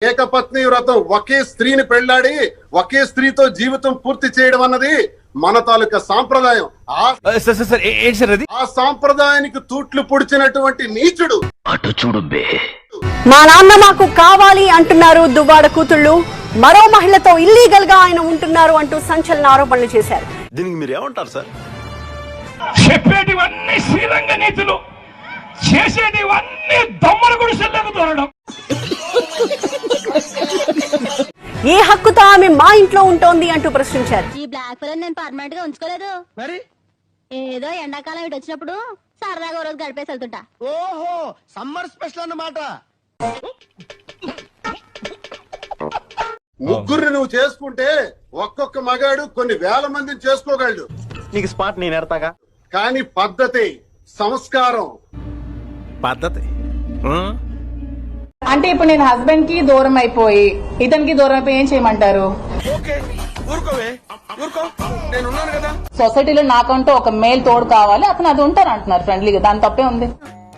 ఏకపత్ని వ్రతం, ఒకే స్త్రీని పెళ్లాడి ఒకే స్త్రీతో జీవితం పూర్తి చేయడం అన్నది మన తాలూకా సాంప్రదాయం. ఆ సాంప్రదాయానికి తూట్లు పొడిచినటువంటి నీచుడు అటు చూడు బే. మా నాన్న మాకు కావాలి అంటున్నారు దువ్వాడ కూతుళ్ళు. మరో మహిళతో ఇల్లీగల్ గా ఆయన ఉంటున్నారు అంటూ సంచలన ఆరోపణలు చేశారు. దీనికి మీరు ఏమంటారు సార్? చెప్పేటివన్నీ శ్రీరంగ నీతులు, చేసేటివన్నీ దొమ్మల గుడిసెల్లోకి దూరడం. ఏ హక్కుతో ఆమె మా ఇంట్లో ఉంటోంది అంటూ ప్రశ్నించారు. ఈ బ్లాక్ ఫిల్మ్ నేను పర్మనెంట్ గా ఉంచుకోలేదు. మరి ఏదో ఎండాకాలం ఇటు వచ్చినప్పుడు సరదాగా రోజు గడిపేసి వెళ్తుంటా. ఓహో, సమ్మర్ స్పెషల్ అన్నమాట. ముగ్గురిని నువ్వు చేసుకుంటే ఒక్కొక్క మగాడు కొన్ని వేల మందిని చేసుకోగలడు. నీకు స్పాట్ నేను ఎడతాగా. కానీ పద్ధతి, సంస్కారం, పద్ధతి అంటే ఇప్పుడు నేను హస్బెండ్ కి దూరం అయిపోయి ఇతనికి దూరం అయిపోయి ఏం చేయమంటారు? సొసైటీలో నాకంటూ ఒక మేల్ తోడు కావాలి, అతను అది ఉంటారు అంటున్నారు ఫ్రెండ్లీగా. దాని తప్పే ఉంది.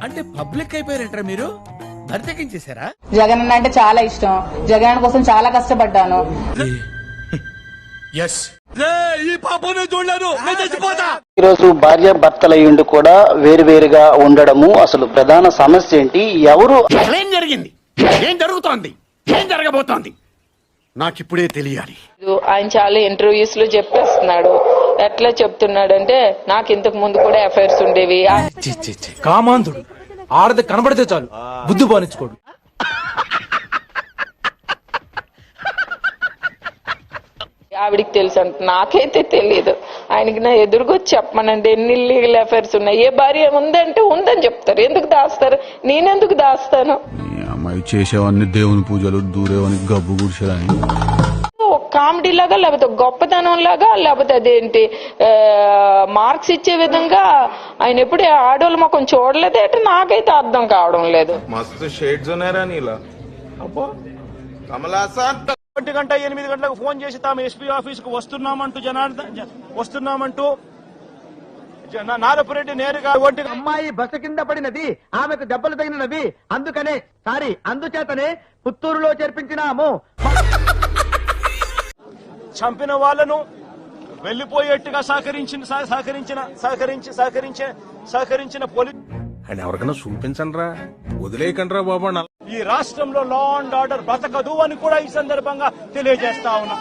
అంటే పబ్లిక్ అయిపోయారంటారా మీరు? బరితెక్కించేశారా? జగన్ అన్న అంటే చాలా ఇష్టం. జగన్ అన్న కోసం చాలా కష్టపడ్డాను. ఈరోజు భార్య భర్తలయ్యుండి కూడా వేరువేరుగా ఉండడము అసలు ప్రధాన సమస్య ఏంటి? ఎవరు? ఏం జరిగింది? ఏం జరుగుతోంది? ఏం జరగబోతోంది? నాకిప్పుడే తెలియాలి. ఆయన చాలా ఇంటర్వ్యూస్ లో చెప్పేస్తున్నాడు. ఎట్లా చెప్తున్నాడంటే నాకు ఇంతకు ముందు కూడా అఫైర్స్ ఉండేవి. కామాంధుడు. ఆడది కనబడితే చాలు బుద్ధి బానించుకోడు. ఆవిడికి తెలుసు అంట, నాకైతే తెలియదు. ఆయనకి నా ఎదురుగొచ్చి చెప్పమనండి ఎన్ని ఇల్లీగల్ అఫైర్స్ ఉన్నాయి. ఏ భార్య ఉందంటే ఉందని చెప్తారు. ఎందుకు దాస్తారు? నేనెందుకు దాస్తాను? అమ్మాయి చేసేవన్నీ దేవుని పూజలు, దూరేవని గబ్బు గుడిసేదని కామెడీ లాగా, లేకపోతే గొప్పతనం లాగా, లేకపోతే అదేంటి మార్క్స్ ఇచ్చే విధంగా ఆయన ఎప్పుడు ఆడోళ్ళ మొఖం చూడలేదే అంటే నాకైతే అర్థం కావడం లేదు. మస్తు షేడ్స్ ఉన్నారా నీలా? అబ్బో కమలాసన్. 1 గంట 8 గంటలకు ఫోన్ చేసి తాము ఎస్పీ ఆఫీస్ కు వస్తున్నామంటూ నారపురెడ్డి నేరుగా అమ్మాయి బస్సు కింద పడినది, ఆమెకు దెబ్బలు తగినవి, అందుచేతనే పుత్తూరులో చేర్పించినాము. చంపిన వాళ్ళను వెళ్లిపోయేట్టుగా సహకరించిన పోలీసు అండ్ ఎవరికైనా చూపించండి రా, వదిలేయకండి రా బాబా. ఈ రాష్ట్రంలో లా అండ్ ఆర్డర్ బతకదు అని కూడా ఈ సందర్భంగా తెలియజేస్తా ఉన్నా.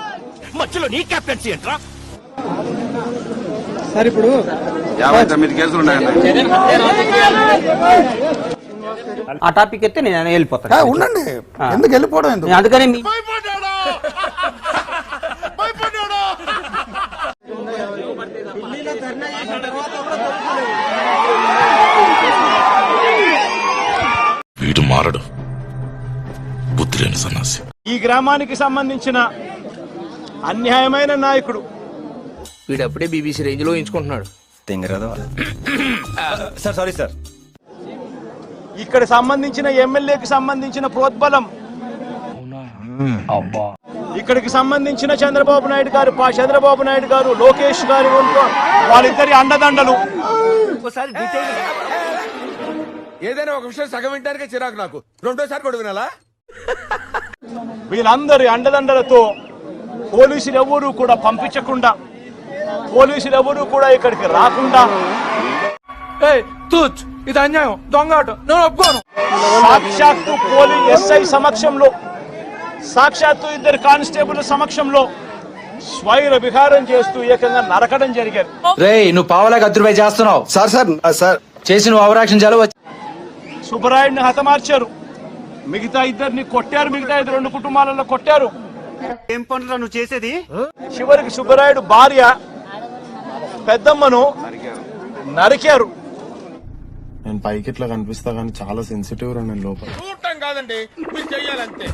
మధ్యలో నీ కెప్టెన్సీ ఏంట్రా? సార్ ఇప్పుడు 59 కేసులు ఉన్నాయండి. ఆ టాపిక్ అయితే నేను వెళ్ళిపోతాను. ఉండండి, ఎందుకు వెళ్ళిపోవడం? ఎందుకు? అందుకని వీడు మారడు, బుద్ధి లేని సన్నాసి. ఈ గ్రామానికి సంబంధించిన అన్యాయమైన నాయకుడు వీడప్పుడే బీబీసీ రేంజ్ లో ఎంచుకుంటున్నాడు. Sir sorry sir. ఇక్కడ సంబంధించిన ఎమ్మెల్యేకి సంబంధించిన ప్రోద్బలం, ఇక్కడికి సంబంధించిన చంద్రబాబు నాయుడు గారు, లోకేష్ గారు, వాళ్ళిద్దరి అండదండలు. ఏదైనా ఒక విషయం సగం వింటానికే చిరాకు నాకు, రెండోసారి కూడా వినాలా? వీళ్ళందరి అండదండలతో పోలీసులు ఎవరూ కూడా పంపించకుండా, పోలీసులు ఎవరూ కూడా ఇక్కడికి రాకుండా ఇది అన్యాయం, దొంగాట, నేను ఒప్పుకోను. సాక్షాత్తు ఎస్ఐ సమక్షంలో, సాక్షాత్తు 2 కానిస్టేబుల్ సమక్షంలో స్వైర విహారం చేస్తూ ఏకంగా నరకడం జరిగేది. నువ్వు పావలా గద్దురుపై చేస్తున్నావు. సార్ చేసి నువ్వు అవరాక్షణ చాలు. సుబ్బరాయుడిని హతమార్చారు, మిగతా 2 కొట్టారు, మిగతా 2 కుటుంబాలలో కొట్టారు. ఏం పనులు నువ్వు చేసేది? చివరికి సుబ్బరాయుడు భార్య పెద్దమ్మను నరికారు. నేను పైకి ఇట్లా కనిపిస్తా కానీ చాలా సెన్సిటివ్ రా నేను లోపల. చూడటం కాదండి, మీరు చెయ్యాలంతే.